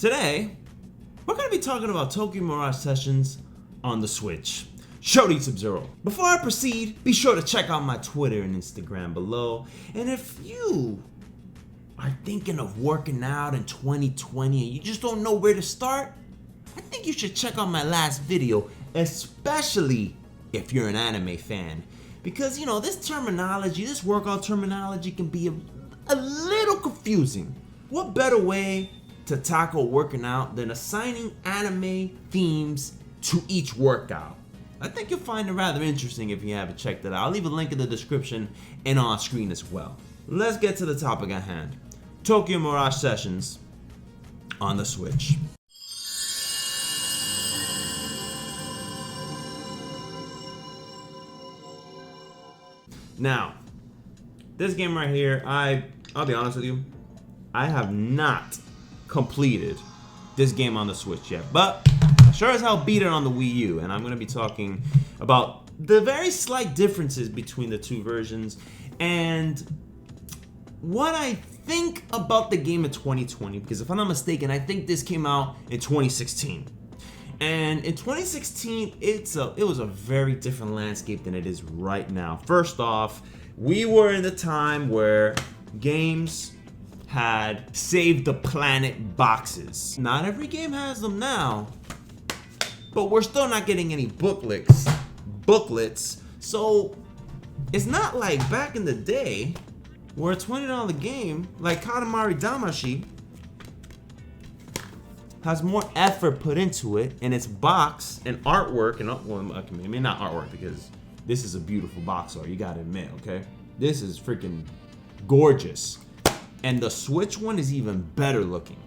Today, we're going to be talking about Tokyo Mirage Sessions on the Switch. Gersonzero. Before I proceed, be sure to check out my Twitter and Instagram below. And if you are thinking of working out in 2020 and you just don't know where to start, I think you should check out my last video, especially if you're an anime fan. Because, you know, this terminology, this workout terminology can be a little confusing. What better way to tackle working out than assigning anime themes to each workout? I think you'll find it rather interesting if you haven't checked it out. I'll leave a link in the description and on screen as well. Let's get to the topic at hand. Tokyo Mirage Sessions on the Switch. Now, this game right here, I'll be honest with you, I have not completed this game on the Switch yet, but I sure as hell beat it on the Wii U, and I'm going to be talking about the very slight differences between the two versions and what I think about the game in 2020, because if I'm not mistaken, I think this came out in 2016. And in 2016, it was a very different landscape than it is right now. First off, we were in the time where games had save the planet boxes. Not every game has them now, but we're still not getting any booklets. So it's not like back in the day where a $20 game like Katamari Damacy has more effort put into it in its box and artwork, and well, okay, maybe not artwork because this is a beautiful box art, you gotta admit, okay? This is freaking gorgeous. And the Switch one is even better looking.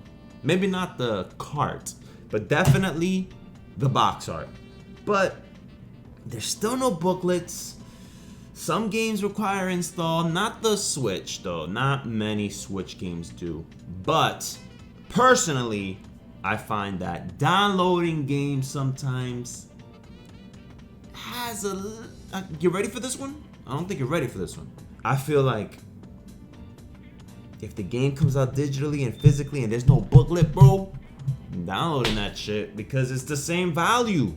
Maybe not the cart, but definitely the box art. But there's still no booklets. Some games require install, not the Switch though. Not many Switch games do. But personally, I find that downloading games sometimes has you ready for this one? I don't think you're ready for this one. I feel like if the game comes out digitally and physically and there's no booklet, bro, I'm downloading that shit because it's the same value.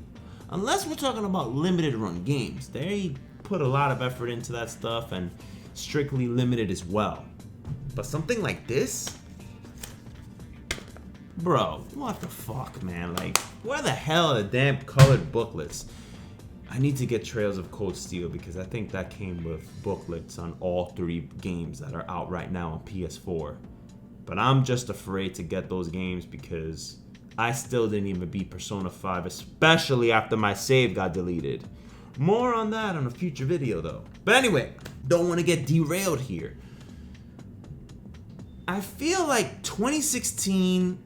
Unless we're talking about limited run games. They put a lot of effort into that stuff and strictly limited as well. But something like this? Bro, what the fuck, man? Like, where the hell are the damn colored booklets? I need to get Trails of Cold Steel because I think that came with booklets on all 3 games that are out right now on PS4. But I'm just afraid to get those games because I still didn't even beat Persona 5, especially after my save got deleted. More on that on a future video though. But anyway, don't want to get derailed here. I feel like 2016,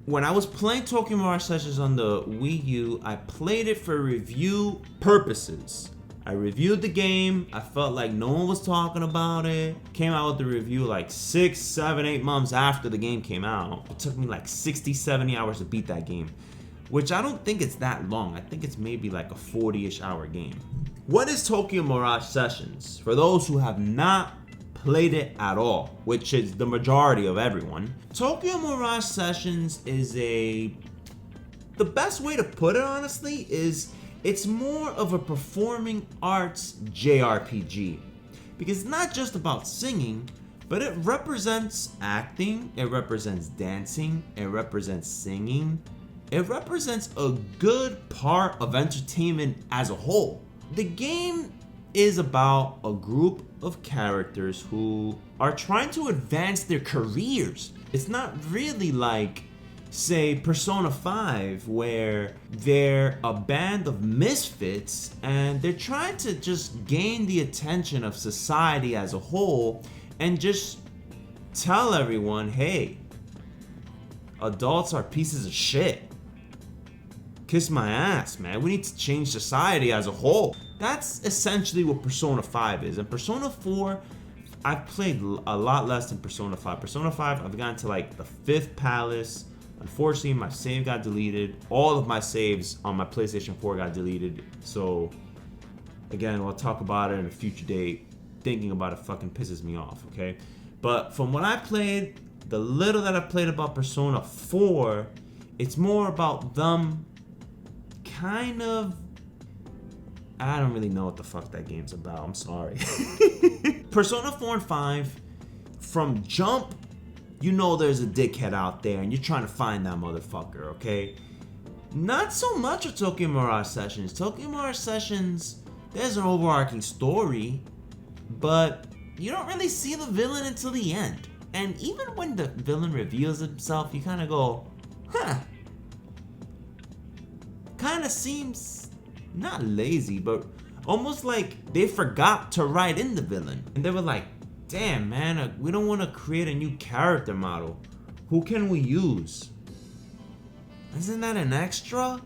when I was playing Tokyo Mirage Sessions on the Wii U, I played it for review purposes. I reviewed the game, I felt like no one was talking about it. Came out with the review like 6, 7, 8 months after the game came out. It took me like 60, 70 hours to beat that game, which I don't think it's that long. I think it's maybe like a 40-ish hour game. What is Tokyo Mirage Sessions? For those who have not played it at all, which is the majority of everyone, Tokyo Mirage Sessions is the best way to put it honestly is it's more of a performing arts JRPG, because it's not just about singing, but it represents acting, it represents dancing, it represents singing, it represents a good part of entertainment as a whole. The game is about a group of characters who are trying to advance their careers. It's not really like, say, Persona 5, where they're a band of misfits and they're trying to just gain the attention of society as a whole and just tell everyone, hey, adults are pieces of shit. Kiss my ass, man. We need to change society as a whole. That's essentially what Persona 5 is. And Persona 4, I've played a lot less than Persona 5. Persona 5, I've gotten to like the 5th palace. Unfortunately, my save got deleted. All of my saves on my PlayStation 4 got deleted. So, again, we'll talk about it in a future date. Thinking about it fucking pisses me off, okay? But from what I played, the little that I've played about Persona 4, it's more about them kind of... I don't really know what the fuck that game's about. I'm sorry. Persona 4 and 5, from jump, you know there's a dickhead out there and you're trying to find that motherfucker, okay? Not so much with Tokyo Mirage Sessions. Tokyo Mirage Sessions, there's an overarching story, but you don't really see the villain until the end. And even when the villain reveals himself, you kind of go, huh. Kind of seems not lazy, but almost like they forgot to write in the villain. And they were like, damn, man, we don't want to create a new character model. Who can we use? Isn't that an extra?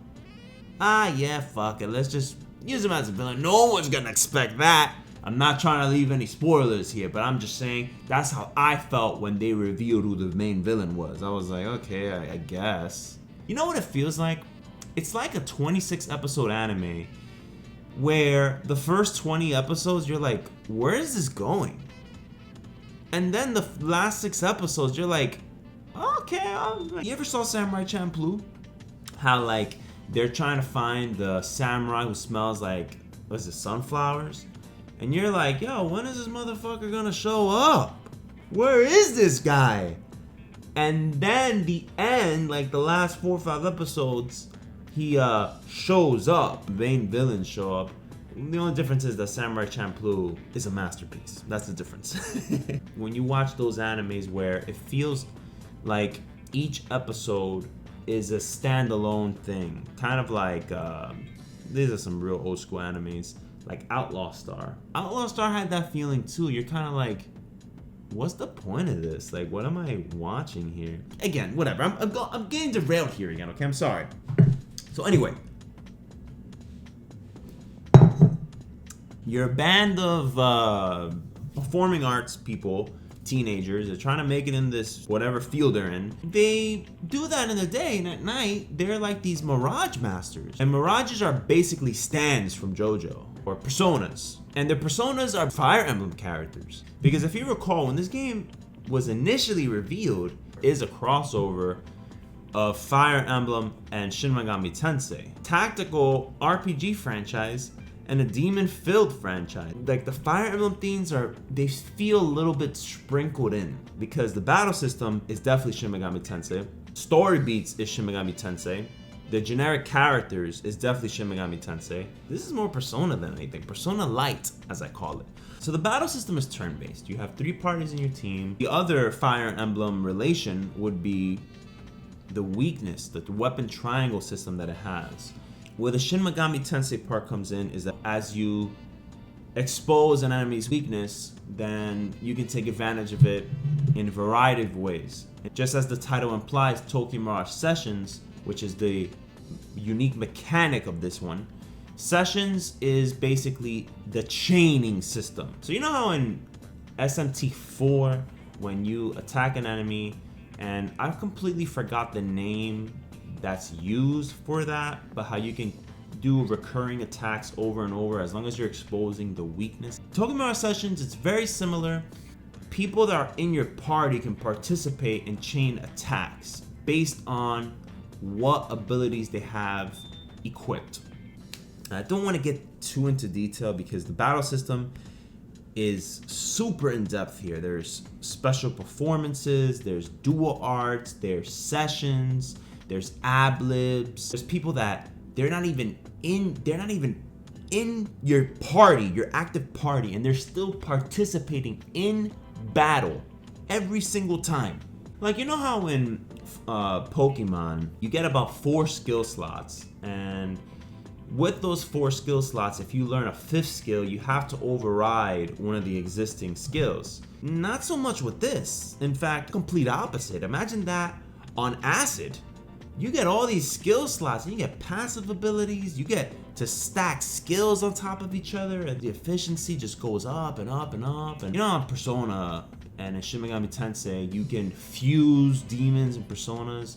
Ah, yeah, fuck it. Let's just use him as a villain. No one's gonna expect that. I'm not trying to leave any spoilers here, but I'm just saying that's how I felt when they revealed who the main villain was. I was like, okay, I guess. You know what it feels like? It's like a 26 episode anime where the first 20 episodes you're like, where is this going? And then the last 6 episodes you're like, okay. You ever saw Samurai Champloo? How like they're trying to find the samurai who smells like, what's it, sunflowers? And you're like, yo, when is this motherfucker gonna show up? Where is this guy? And then the end, like the last 4 or 5 episodes, he shows up. The main villains show up. The only difference is that Samurai Champloo is a masterpiece. That's the difference. When you watch those animes where it feels like each episode is a standalone thing, kind of like these are some real old school animes like Outlaw Star. Outlaw Star had that feeling too. You're kind of like, what's the point of this? Like, what am I watching here? Again, whatever. I'm getting derailed here again. Okay, I'm sorry. So anyway, you're a band of performing arts people, teenagers. They're trying to make it in this whatever field they're in. They do that in the day, and at night they're like these Mirage Masters. And Mirages are basically stands from JoJo or personas. And the personas are Fire Emblem characters. Because if you recall, when this game was initially revealed, is a crossover of Fire Emblem and Shin Megami Tensei. Tactical RPG franchise and a demon-filled franchise. Like the Fire Emblem themes they feel a little bit sprinkled in because the battle system is definitely Shin Megami Tensei. Story beats is Shin Megami Tensei. The generic characters is definitely Shin Megami Tensei. This is more Persona than anything. Persona Light, as I call it. So the battle system is turn-based. You have 3 parties in your team. The other Fire Emblem relation would be the weakness, the weapon triangle system that it has. Where the Shin Megami Tensei part comes in is that as you expose an enemy's weakness, then you can take advantage of it in a variety of ways. Just as the title implies, Tokyo Mirage Sessions, which is the unique mechanic of this one, Sessions is basically the chaining system. So you know how in SMT4, when you attack an enemy, and I completely forgot the name that's used for that, but how you can do recurring attacks over and over as long as you're exposing the weakness. Tokyo Mirage Sessions, it's very similar. People that are in your party can participate in chain attacks based on what abilities they have equipped. I don't want to get too into detail because the battle system is super in-depth here. There's special performances, there's dual arts, there's sessions, there's ad-libs. There's people that they're not even in your party, your active party, and they're still participating in battle every single time. Like, you know how in Pokemon, you get about 4 skill slots, and with those 4 skill slots, if you learn a 5th skill, you have to override one of the existing skills. Not so much with this. In fact, complete opposite. Imagine that on acid. You get all these skill slots, and you get passive abilities, you get to stack skills on top of each other, and the efficiency just goes up and up and up. And you know, on Persona and in Shin Megami Tensei, you can fuse demons and personas.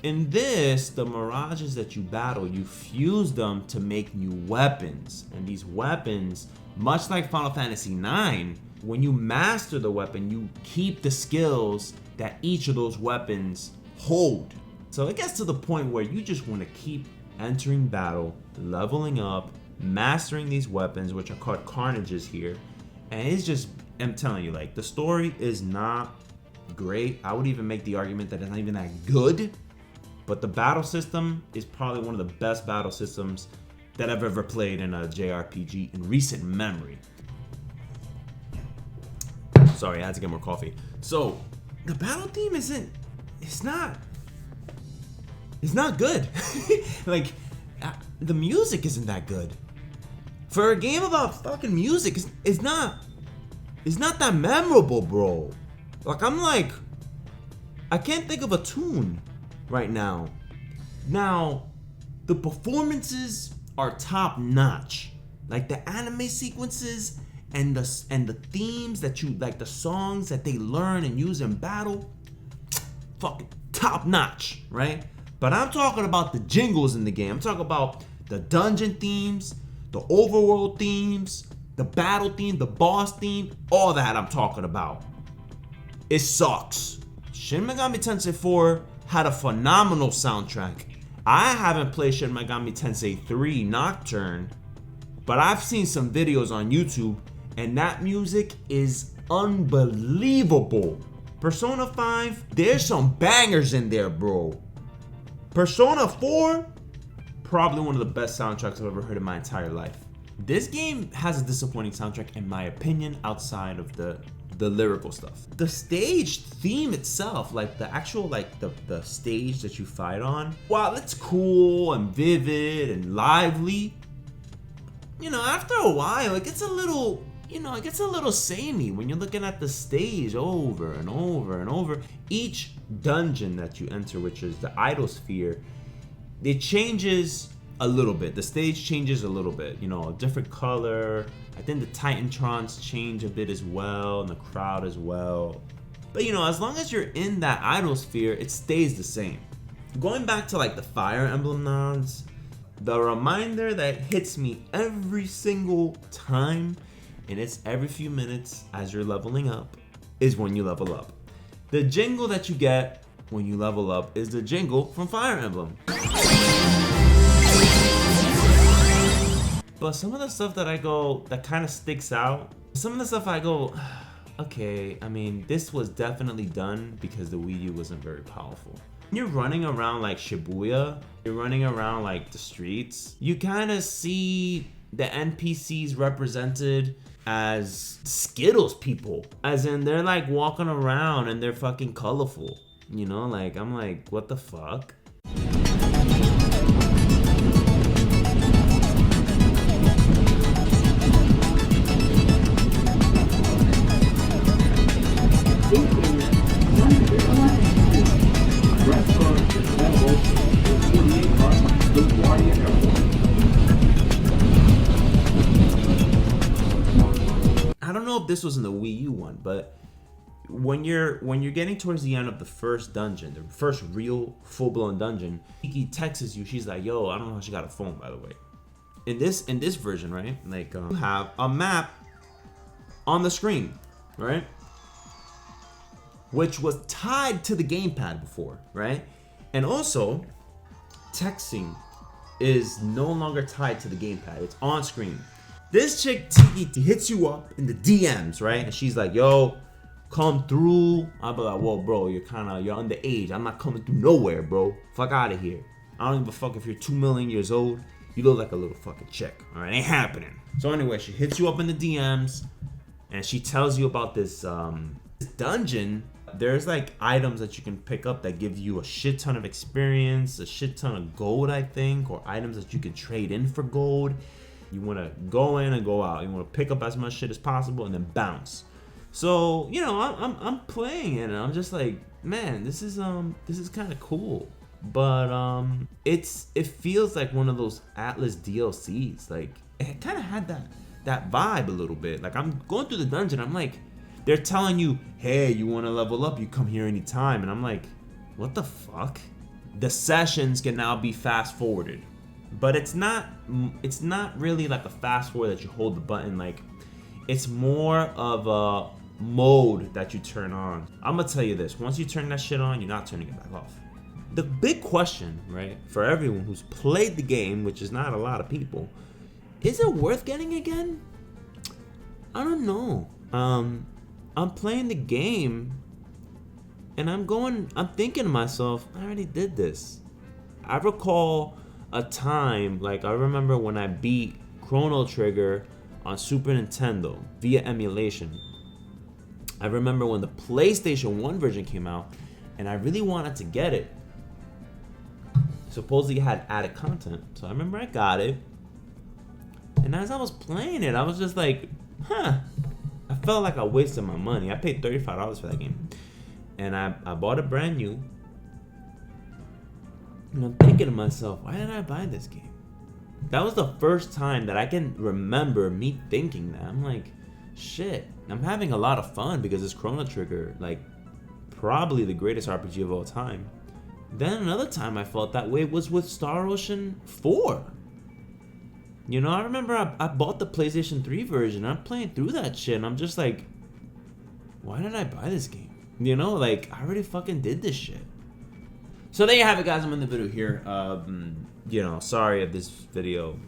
In this, the Mirages that you battle, you fuse them to make new weapons. And these weapons, much like Final Fantasy IX, when you master the weapon, you keep the skills that each of those weapons hold. So it gets to the point where you just want to keep entering battle, leveling up, mastering these weapons, which are called carnages here. And it's just, I'm telling you, like, the story is not great. I would even make the argument that it's not even that good. But the battle system is probably one of the best battle systems that I've ever played in a JRPG in recent memory. Sorry, I had to get more coffee. So, the battle theme it's not good. Like, the music isn't that good. For a game about fucking music, it's not that memorable, bro. Like, I can't think of a tune right now. Now, the performances are top notch. Like, the anime sequences and the themes that you like, the songs that they learn and use in battle, fucking top notch, right? But I'm talking about the jingles in the game. I'm talking about the dungeon themes, the overworld themes, the battle theme, the boss theme, all that I'm talking about. It sucks. Shin Megami Tensei 4 had a phenomenal soundtrack. I haven't played Shin Megami Tensei 3 Nocturne, but I've seen some videos on YouTube, and that music is unbelievable. Persona 5, there's some bangers in there, bro. Persona 4, probably one of the best soundtracks I've ever heard in my entire life. This game has a disappointing soundtrack, in my opinion, outside of the lyrical stuff. The stage theme itself, like the actual, like the stage that you fight on, while it's cool and vivid and lively, you know, after a while, it gets a little, it gets a little samey when you're looking at the stage over and over and over. Each dungeon that you enter, which is the idol sphere, it changes a little bit. The stage changes a little bit, a different color. I think the Titantrons change a bit as well, and the crowd as well. But as long as you're in that idol sphere, it stays the same. Going back to like the Fire Emblem nods, the reminder that hits me every single time, and it's every few minutes as you're leveling up, is when you level up. The jingle that you get when you level up is the jingle from Fire Emblem. But some of the stuff that kind of sticks out, some of the stuff I go, okay, I mean, this was definitely done because the Wii U wasn't very powerful. You're running around like Shibuya, you're running around like the streets, you kind of see the NPCs represented as Skittles people. As in, they're like walking around and they're fucking colorful. Like, I'm like, what the fuck? I don't know if this was in the Wii U one, but when you're getting towards the end of the first dungeon, the first real full-blown dungeon, Kiki texts you. She's like, "Yo, I don't know how she got a phone, by the way." In this version, right? Like, you have a map on the screen, right? Which was tied to the gamepad before, right? And also, texting is no longer tied to the gamepad. It's on screen. This chick Tiki hits you up in the DMs, right? And she's like, "Yo, come through." I'll be like, "Whoa, bro, you're underage. I'm not coming through nowhere, bro. Fuck out of here. I don't give a fuck if you're 2 million years old. You look like a little fucking chick. All right, ain't happening." So anyway, she hits you up in the DMs, and she tells you about this dungeon. There's like items that you can pick up that give you a shit ton of experience, a shit ton of gold, I think, or items that you can trade in for gold. You want to go in and go out. You want to pick up as much shit as possible and then bounce. So, I'm playing it and I'm just like, man, this is kind of cool. But it feels like one of those Atlas DLCs. Like, it kind of had that vibe a little bit. Like, I'm going through the dungeon, I'm like, they're telling you, "Hey, you want to level up, you come here anytime." And I'm like, what the fuck? The sessions can now be fast forwarded. But it's not really like a fast forward that you hold the button. Like, it's more of mode that you turn on. I'm gonna tell you this, once you turn that shit on, you're not turning it back off. The big question, right, for everyone who's played the game, which is not a lot of people, is it worth getting again? I don't know. I'm playing the game and I'm thinking to myself, I already did this. I recall a time, like I remember when I beat Chrono Trigger on Super Nintendo via emulation. I remember when the PlayStation 1 version came out and I really wanted to get it. Supposedly it had added content. So I remember I got it. And as I was playing it, I was just like, I felt like I wasted my money. I paid $35 for that game. And I bought it brand new. And I'm thinking to myself, why did I buy this game? That was the first time that I can remember me thinking that. I'm like, shit, I'm having a lot of fun because it's Chrono Trigger, like probably the greatest RPG of all time. Then another time I felt that way was with Star Ocean 4. You know, I remember I bought the PlayStation 3 version. I'm playing through that shit and I'm just like, why did I buy this game? You know, like I already fucking did this shit. So there you have it, guys. I'm in the video here. You know, sorry if this video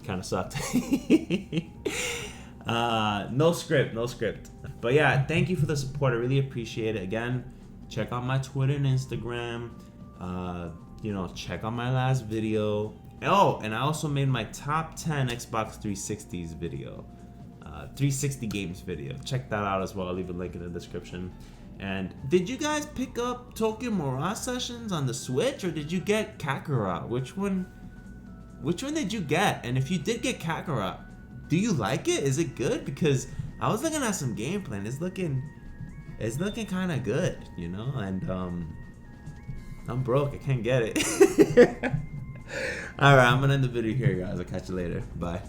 kind of sucked. No script. But yeah, thank you for the support. I really appreciate it. Again, check out my Twitter and Instagram. You know, check out my last video. Oh, and I also made my top 10 Xbox 360s video. 360 games video. Check that out as well. I'll leave a link in the description. And did you guys pick up Tokyo Mirage Sessions on the Switch, or did you get Kakarot? Which one did you get? And if you did get Kakarot, do you like it? Is it good? Because I was looking at some gameplay and it's looking kind of good, you know? And I'm broke. I can't get it. All right, I'm gonna end the video here, guys. I'll catch you later. Bye.